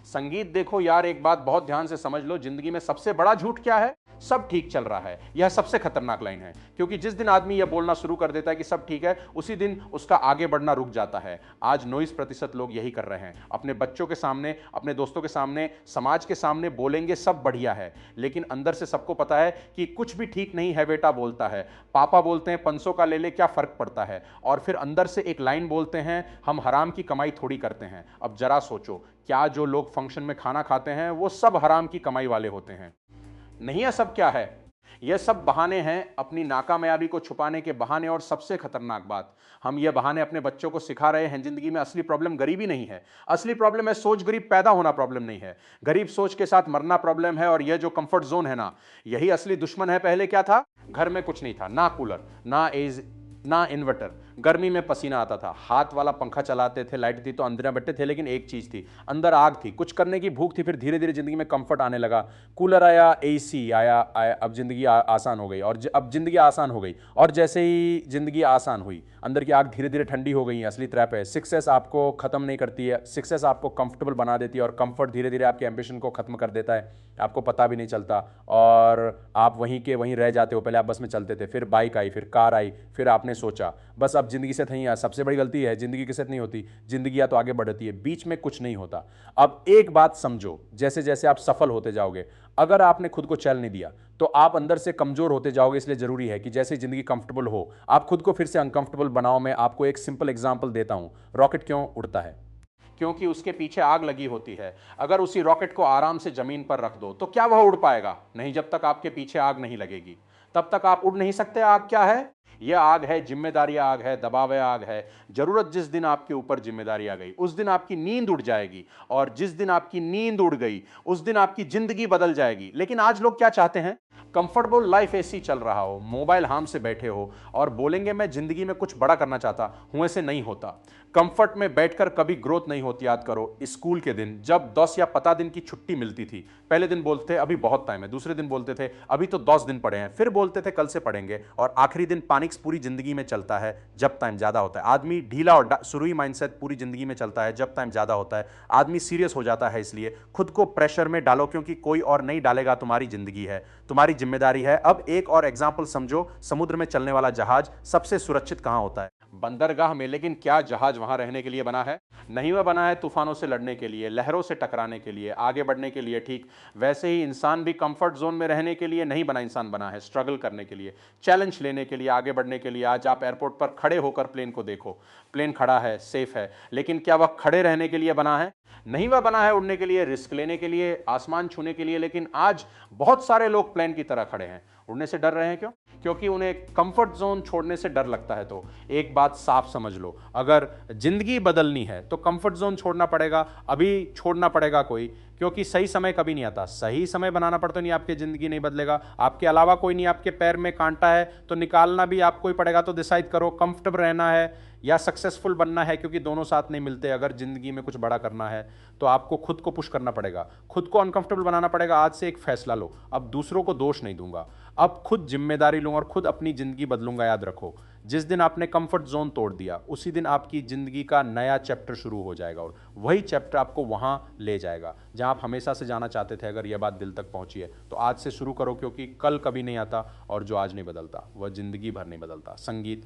संगीत देखो यार, एक बात बहुत ध्यान से समझ लो, जिंदगी में सबसे बड़ा झूठ क्या है? सब ठीक चल रहा है। यह सबसे खतरनाक लाइन है, क्योंकि जिस दिन आदमी यह बोलना शुरू कर देता है कि सब ठीक है, उसी दिन उसका आगे बढ़ना रुक जाता है। आज 90% लोग यही कर रहे हैं। अपने बच्चों के सामने, अपने दोस्तों के सामने, समाज के सामने बोलेंगे सब बढ़िया है, लेकिन अंदर से सबको पता है कि कुछ भी ठीक नहीं है। बेटा बोलता है, पापा बोलते हैं 500 का ले ले, क्या फर्क पड़ता है, और फिर अंदर से एक लाइन बोलते हैं, हम हराम की कमाई थोड़ी करते हैं। अब जरा सोचो, क्या जो लोग फंक्शन में खाना खाते हैं वो सब हराम की कमाई वाले होते हैं? नहीं है। सब क्या है? यह सब बहाने हैं, अपनी नाकामयाबी को छुपाने के बहाने। और सबसे खतरनाक बात, हम ये बहाने अपने बच्चों को सिखा रहे हैं। जिंदगी में असली प्रॉब्लम गरीबी नहीं है, असली प्रॉब्लम है सोच। गरीब पैदा होना प्रॉब्लम नहीं है, गरीब सोच के साथ मरना प्रॉब्लम है। और यह जो कंफर्ट जोन है ना, यही असली दुश्मन है। पहले क्या था? घर में कुछ नहीं था, ना कूलर, ना एज, ना इन्वर्टर, गर्मी में पसीना आता था, हाथ वाला पंखा चलाते थे, लाइट थी तो अंदर बैठे थे, लेकिन एक चीज थी, अंदर आग थी, कुछ करने की भूख थी। फिर धीरे धीरे जिंदगी में कंफर्ट आने लगा, कूलर आया, एसी आया, अब जिंदगी आसान हो गई। और अब जिंदगी आसान हो गई, और जैसे ही जिंदगी आसान हुई, अंदर की आग धीरे धीरे ठंडी हो गई। असली ट्रैप है, सक्सेस आपको खत्म नहीं करती है, सक्सेस आपको कंफर्टेबल बना देती है, और कंफर्ट धीरे धीरे आपके एम्बिशन को खत्म कर देता है, आपको पता भी नहीं चलता, और आप वहीं के वहीं रह जाते हो। पहले आप बस में चलते थे, फिर बाइक आई, फिर कार आई, फिर आपने सोचा बस अब जिंदगी से नहीं। सबसे बड़ी गलती है, जिंदगी के साथ नहीं होती, जिंदगी या तो आगे बढ़ती है, बीच में कुछ नहीं होता। अब एक बात समझो, जैसे जैसे आप सफल होते जाओगे, अगर आपने खुद को चैन नहीं दिया तो आप अंदर से कमजोर होते जाओगे। इसलिए जरूरी है कि जैसे जिंदगी कंफर्टेबल हो, आप खुद को फिर से अनकंफर्टेबल बनाओ। मैं आपको एक सिंपल एग्जांपल देता हूं। रॉकेट क्यों उड़ता है? क्योंकि उसके पीछे आग लगी होती है। अगर उसी रॉकेट को आराम से जमीन पर रख दो तो क्या वह उड़ पाएगा? नहीं, जब तक आपके पीछे आग नहीं लगेगी तब तक आप उड़ नहीं सकते। आग क्या है? यह आग है जिम्मेदारी, आग है दबाव, आग है जरूरत। जिस दिन आपके ऊपर जिम्मेदारी आ गई उस दिन आपकी नींद उड़ जाएगी, और जिस दिन आपकी नींद उड़ गई उस दिन आपकी जिंदगी बदल जाएगी। लेकिन आज लोग क्या चाहते हैं? कंफर्टेबल लाइफ, एसी चल रहा हो, मोबाइल हाथ से बैठे हो, और बोलेंगे मैं जिंदगी में कुछ बड़ा करना चाहता हूं। ऐसे नहीं होता। कंफर्ट में बैठकर कभी ग्रोथ नहीं होती। याद करो स्कूल के दिन, जब 10 या 15 दिन की छुट्टी मिलती थी, पहले दिन बोलते थे अभी बहुत टाइम है, दूसरे दिन बोलते थे अभी तो 10 दिन पड़े हैं, फिर बोलते थे कल से पढ़ेंगे, और आखिरी दिन पैनिक्स पूरी जिंदगी में चलता है जब टाइम ज्यादा होता है। आदमी ढीला और शुरुई माइंडसेट पूरी जिंदगी में चलता है जब टाइम ज्यादा होता है। आदमी सीरियस हो जाता है। इसलिए खुद को प्रेशर में डालो, क्योंकि कोई और नहीं डालेगा। तुम्हारी जिंदगी है, तुम्हारी जिम्मेदारी है। अब एक और एग्जाम्पल समझो, समुद्र में चलने वाला जहाज सबसे सुरक्षित कहां होता है? बंदरगाह में। लेकिन क्या जहाज वहां रहने के लिए बना है? नहीं, वह बना है तूफानों से लड़ने के लिए, लहरों से टकराने के लिए, आगे बढ़ने के लिए। ठीक वैसे ही इंसान भी कंफर्ट जोन में रहने के लिए नहीं बना। इंसान बना है स्ट्रगल करने के लिए, चैलेंज लेने के लिए, आगे बढ़ने के लिए। आज आप एयरपोर्ट पर खड़े होकर प्लेन को देखो, प्लेन खड़ा है, सेफ है, लेकिन क्या वह खड़े रहने के लिए बना है? नहीं, वह बना है उड़ने के लिए, रिस्क लेने के लिए, आसमान छूने के लिए। लेकिन आज बहुत सारे लोग प्लेन की तरह खड़े हैं। उड़ने से डर रहे हैं क्यों? क्योंकि उन्हें कंफर्ट जोन छोड़ने से डर लगता है। तो एक बात साफ समझ लो, अगर जिंदगी बदलनी है तो कंफर्ट जोन छोड़ना पड़ेगा। अभी छोड़ना पड़ेगा कोई, क्योंकि सही समय कभी नहीं आता। सही समय बनाना पड़ता नहीं, आपकी जिंदगी नहीं बदलेगा, आपके अलावा कोई नहीं। आपके पैर में कांटा है तो निकालना भी आपको ही पड़ेगा। तो डिसाइड करो, कंफर्टेबल रहना है या सक्सेसफुल बनना है, क्योंकि दोनों साथ नहीं मिलते। अगर जिंदगी में कुछ बड़ा करना है तो आपको खुद को पुश करना पड़ेगा, खुद को अनकंफर्टेबल बनाना पड़ेगा। आज से एक फैसला लो, अब दूसरों को दोष नहीं दूंगा, अब खुद जिम्मेदारी लूंगा और खुद अपनी जिंदगी बदलूंगा। याद रखो, जिस दिन आपने कंफर्ट जोन तोड़ दिया उसी दिन आपकी जिंदगी का नया चैप्टर शुरू हो जाएगा, और वही चैप्टर आपको वहां ले जाएगा जहां आप हमेशा से जाना चाहते थे। अगर यह बात दिल तक पहुंची है तो आज से शुरू करो, क्योंकि कल कभी नहीं आता, और जो आज नहीं बदलता वह जिंदगी भर नहीं बदलता। संगीत।